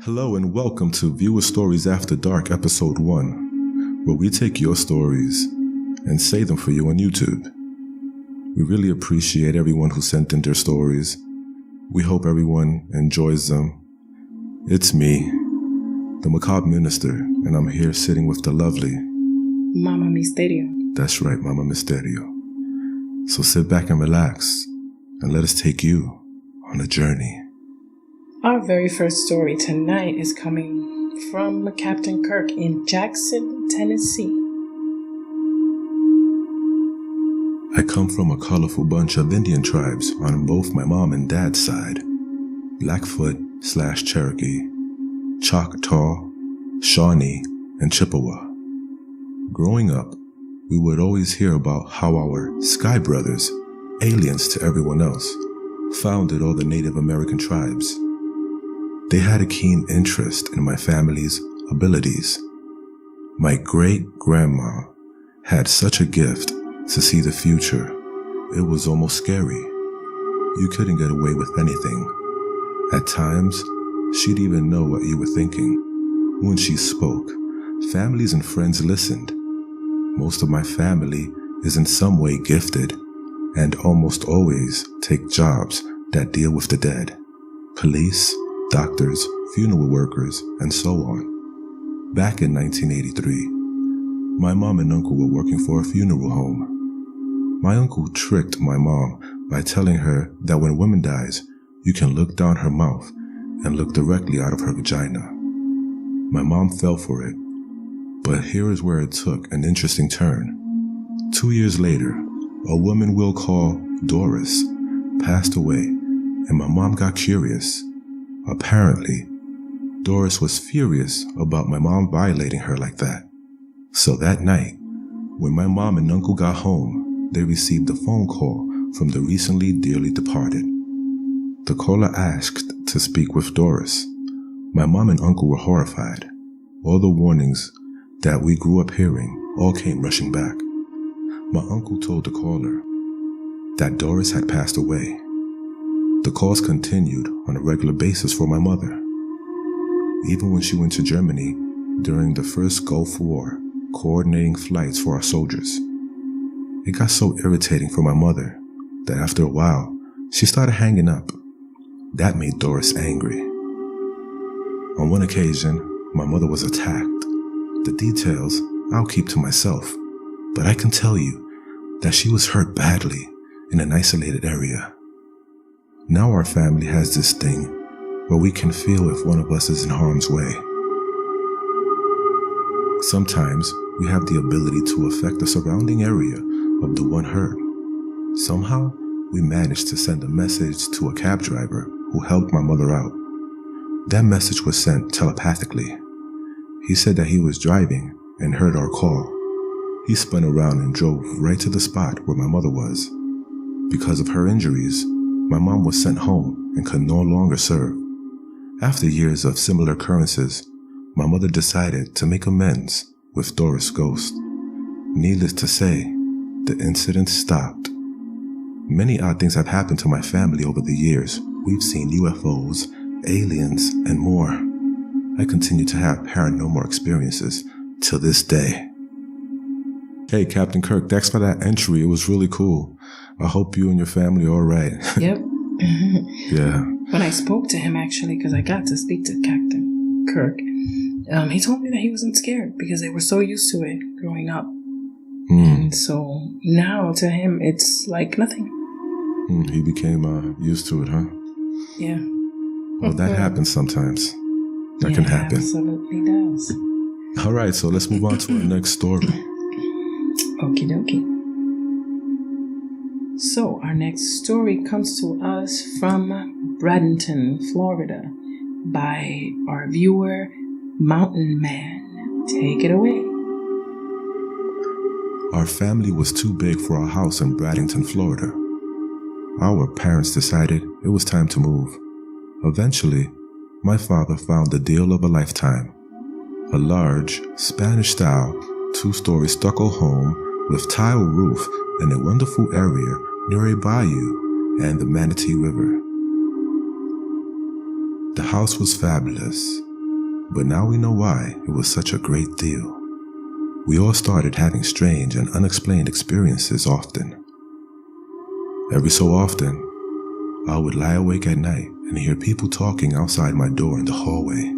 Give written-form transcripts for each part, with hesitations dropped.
Hello and welcome to Viewer Stories After Dark Episode 1, where we take your stories and say them for you on YouTube. We really appreciate everyone who sent in their stories. We hope everyone enjoys them. It's me, the Macabre Minister, and I'm here sitting with the lovely Mama Misterio. That's right, Mama Misterio. So sit back and relax, and let us take you on a journey. Our very first story tonight is coming from Captain Kirk in Jackson, Tennessee. I come from a colorful bunch of Indian tribes on both my mom and dad's side. Blackfoot/Cherokee, Choctaw, Shawnee, and Chippewa. Growing up, we would always hear about how our Sky Brothers, aliens to everyone else, founded all the Native American tribes. They had a keen interest in my family's abilities. My great-grandma had such a gift to see the future. It was almost scary. You couldn't get away with anything. At times, she'd even know what you were thinking. When she spoke, families and friends listened. Most of my family is in some way gifted and almost always take jobs that deal with the dead. Police, doctors, funeral workers, and so on. Back in 1983, my mom and uncle were working for a funeral home. My uncle tricked my mom by telling her that when a woman dies, you can look down her mouth and look directly out of her vagina. My mom fell for it, but here is where it took an interesting turn. 2 years later, a woman we'll call Doris passed away, and my mom got curious. Apparently, Doris was furious about my mom violating her like that. So that night, when my mom and uncle got home, they received a phone call from the recently dearly departed. The caller asked to speak with Doris. My mom and uncle were horrified. All the warnings that we grew up hearing all came rushing back. My uncle told the caller that Doris had passed away. The calls continued on a regular basis for my mother. Even when she went to Germany during the first Gulf War, coordinating flights for our soldiers. It got so irritating for my mother that after a while, she started hanging up. That made Doris angry. On one occasion, my mother was attacked. The details I'll keep to myself, but I can tell you that she was hurt badly in an isolated area. Now our family has this thing where we can feel if one of us is in harm's way. Sometimes we have the ability to affect the surrounding area of the one hurt. Somehow, we managed to send a message to a cab driver who helped my mother out. That message was sent telepathically. He said that he was driving and heard our call. He spun around and drove right to the spot where my mother was. Because of her injuries, my mom was sent home and could no longer serve. After years of similar occurrences, my mother decided to make amends with Doris' ghost. Needless to say, the incident stopped. Many odd things have happened to my family over the years. We've seen UFOs, aliens, and more. I continue to have paranormal experiences till this day. Hey, Captain Kirk, thanks for that entry. It was really cool. I hope you and your family are all right. Yep. Yeah. When I spoke to him, actually, because I got to speak to Captain Kirk, he told me that he wasn't scared because they were so used to it growing up. And so now to him, it's like nothing. He became used to it, huh? Yeah. Well, that happens sometimes. That can happen. It absolutely does. All right, so let's move on to our next story. Okie dokie. So, our next story comes to us from Bradenton, Florida, by our viewer, Mountain Man. Take it away. Our family was too big for our house in Bradenton, Florida. Our parents decided it was time to move. Eventually, my father found the deal of a lifetime. A large, Spanish-style, 2-story stucco home with tile roof in a wonderful area near a bayou and the Manatee River. The house was fabulous, but now we know why it was such a great deal. We all started having strange and unexplained experiences often. Every so often, I would lie awake at night and hear people talking outside my door in the hallway.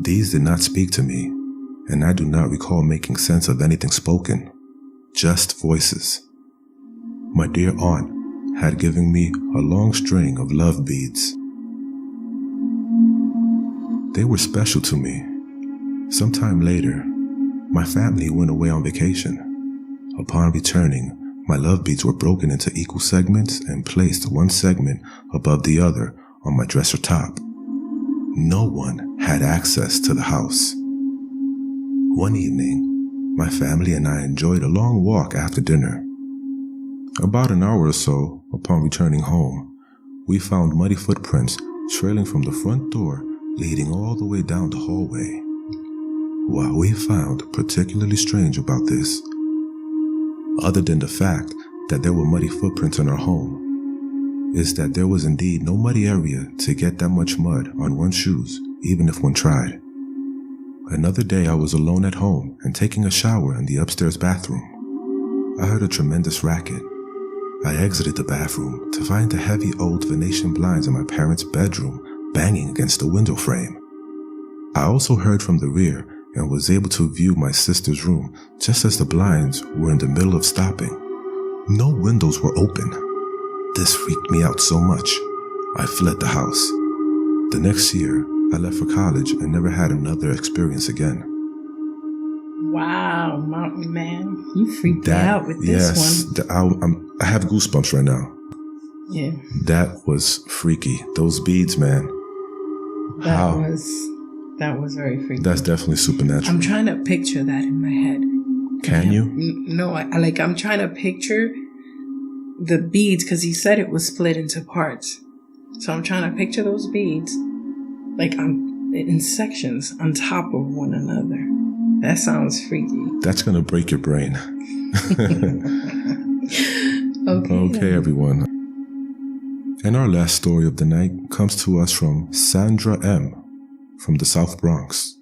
These did not speak to me, and I do not recall making sense of anything spoken, just voices. My dear aunt had given me a long string of love beads. They were special to me. Sometime later, my family went away on vacation. Upon returning, my love beads were broken into equal segments and placed one segment above the other on my dresser top. No one had access to the house. One evening, my family and I enjoyed a long walk after dinner. About an hour or so upon returning home, we found muddy footprints trailing from the front door leading all the way down the hallway. What we found particularly strange about this, other than the fact that there were muddy footprints in our home, is that there was indeed no muddy area to get that much mud on one's shoes, even if one tried. Another day I was alone at home and taking a shower in the upstairs bathroom. I heard a tremendous racket. I exited the bathroom to find the heavy old Venetian blinds in my parents' bedroom banging against the window frame. I also heard from the rear and was able to view my sister's room just as the blinds were in the middle of stopping. No windows were open. This freaked me out so much, I fled the house. The next year, I left for college and never had another experience again. Wow, mountain man, you freaked me out with this one. I have goosebumps right now. Yeah. That was freaky. Those beads, man. That was very freaky. That's definitely supernatural. I'm trying to picture that in my head. Can you? No, I'm trying to picture the beads because he said it was split into parts. So I'm trying to picture those beads like in sections on top of one another. That sounds freaky. That's going to break your brain. Okay, everyone. And our last story of the night comes to us from Sandra M. from the South Bronx.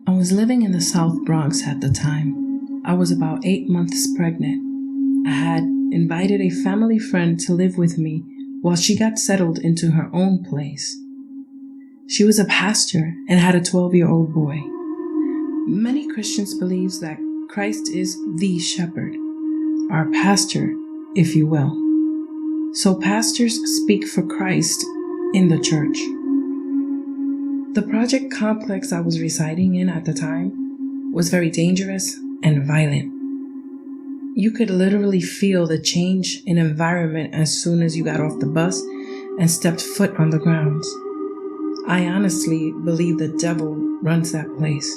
I was living in the South Bronx at the time. I was about 8 months pregnant. I had invited a family friend to live with me while she got settled into her own place. She was a pastor and had a 12-year-old boy. Many Christians believe that Christ is the shepherd, our pastor, if you will. So pastors speak for Christ in the church. The project complex I was residing in at the time was very dangerous and violent. You could literally feel the change in environment as soon as you got off the bus and stepped foot on the grounds. I honestly believe the devil runs that place.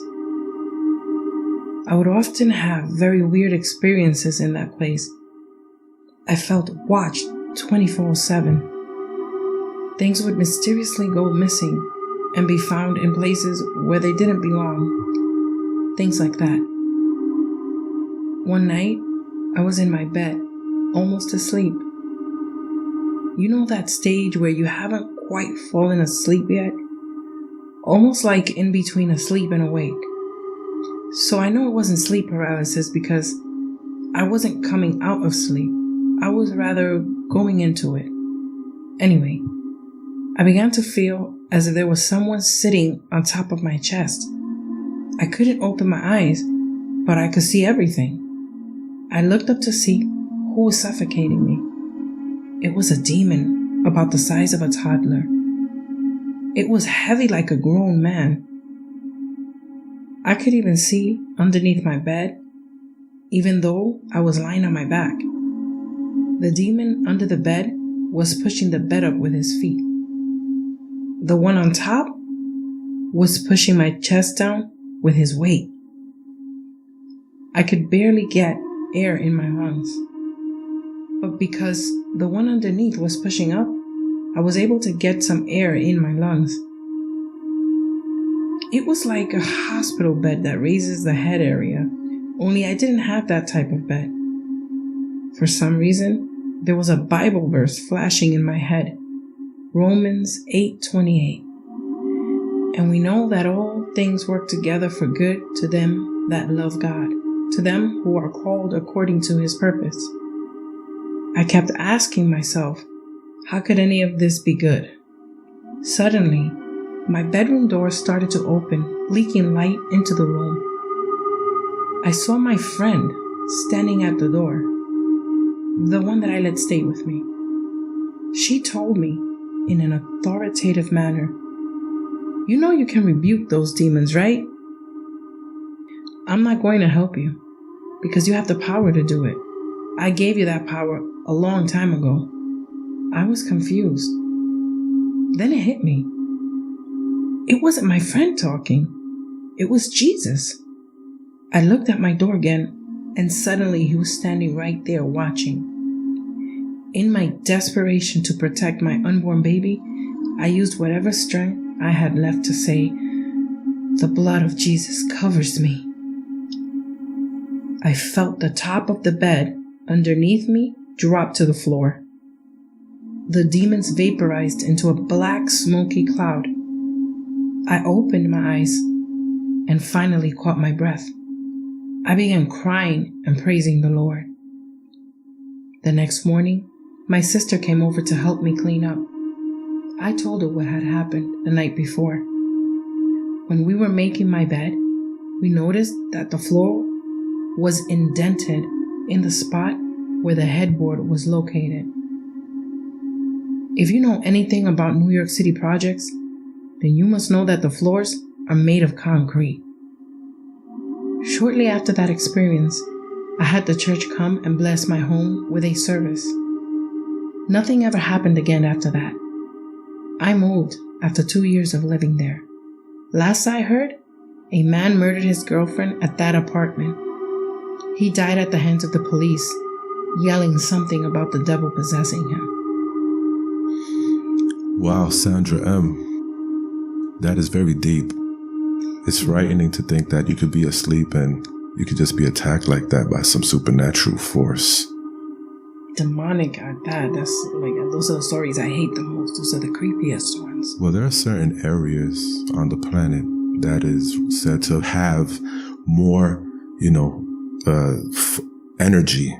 I would often have very weird experiences in that place. I felt watched 24/7. Things would mysteriously go missing and be found in places where they didn't belong. Things like that. One night, I was in my bed, almost asleep. You know that stage where you haven't quite fallen asleep yet? Almost like in between asleep and awake. So I know it wasn't sleep paralysis because I wasn't coming out of sleep. I was rather going into it. Anyway, I began to feel as if there was someone sitting on top of my chest. I couldn't open my eyes, but I could see everything. I looked up to see who was suffocating me. It was a demon about the size of a toddler. It was heavy like a grown man. I could even see underneath my bed, even though I was lying on my back. The demon under the bed was pushing the bed up with his feet. The one on top was pushing my chest down with his weight. I could barely get air in my lungs. But because the one underneath was pushing up, I was able to get some air in my lungs. It was like a hospital bed that raises the head area, only I didn't have that type of bed. For some reason, there was a Bible verse flashing in my head. Romans 8:28. And we know that all things work together for good to them that love God, to them who are called according to his purpose. I kept asking myself, how could any of this be good? Suddenly, my bedroom door started to open, leaking light into the room. I saw my friend standing at the door, the one that I let stay with me. She told me in an authoritative manner, "You know you can rebuke those demons, right? I'm not going to help you because you have the power to do it. I gave you that power a long time ago." I was confused. Then it hit me. It wasn't my friend talking. It was Jesus. I looked at my door again, and suddenly he was standing right there watching. In my desperation to protect my unborn baby, I used whatever strength I had left to say, "The blood of Jesus covers me." I felt the top of the bed underneath me drop to the floor. The demons vaporized into a black, smoky cloud. I opened my eyes and finally caught my breath. I began crying and praising the Lord. The next morning, my sister came over to help me clean up. I told her what had happened the night before. When we were making my bed, we noticed that the floor was indented in the spot where the headboard was located. If you know anything about New York City projects, then you must know that the floors are made of concrete. Shortly after that experience, I had the church come and bless my home with a service. Nothing ever happened again after that. I moved after 2 years of living there. Last I heard, a man murdered his girlfriend at that apartment. He died at the hands of the police, yelling something about the devil possessing him. Wow, Sandra M. That is very deep. It's frightening to think that you could be asleep and you could just be attacked like that by some supernatural force. Demonic at that. Those are the stories I hate the most. Those are the creepiest ones. Well, there are certain areas on the planet that is said to have more, energy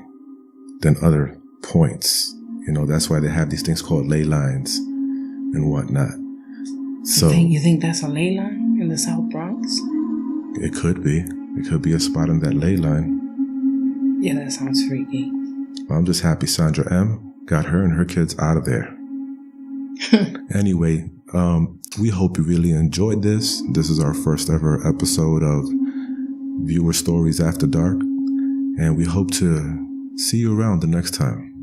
than other points. That's why they have these things called ley lines and whatnot. So you think that's a ley line in the South Bronx? It could be. It could be a spot on that ley line. Yeah, that sounds freaky. Well, I'm just happy Sandra M. got her and her kids out of there. Anyway, we hope you really enjoyed this. This is our first ever episode of Viewer Stories After Dark, and we hope to see you around the next time.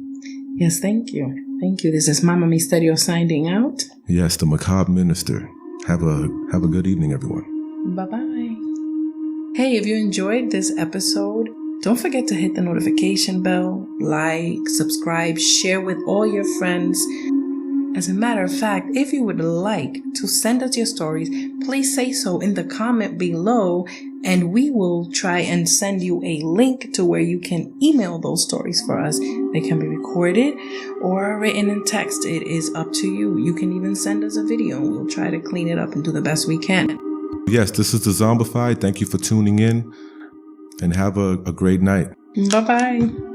Yes, thank you. Thank you. This is Mama Misterio signing out. Yes, the Macabre Minister. Have a good evening, everyone. Bye-bye. Hey, if you enjoyed this episode, don't forget to hit the notification bell, like, subscribe, share with all your friends. As a matter of fact, if you would like to send us your stories, please say so in the comment below, and we will try and send you a link to where you can email those stories for us. They can be recorded or written in text. It is up to you. You can even send us a video. We'll try to clean it up and do the best we can. Yes, this is Dezombified. Thank you for tuning in, and have a great night. Bye-bye.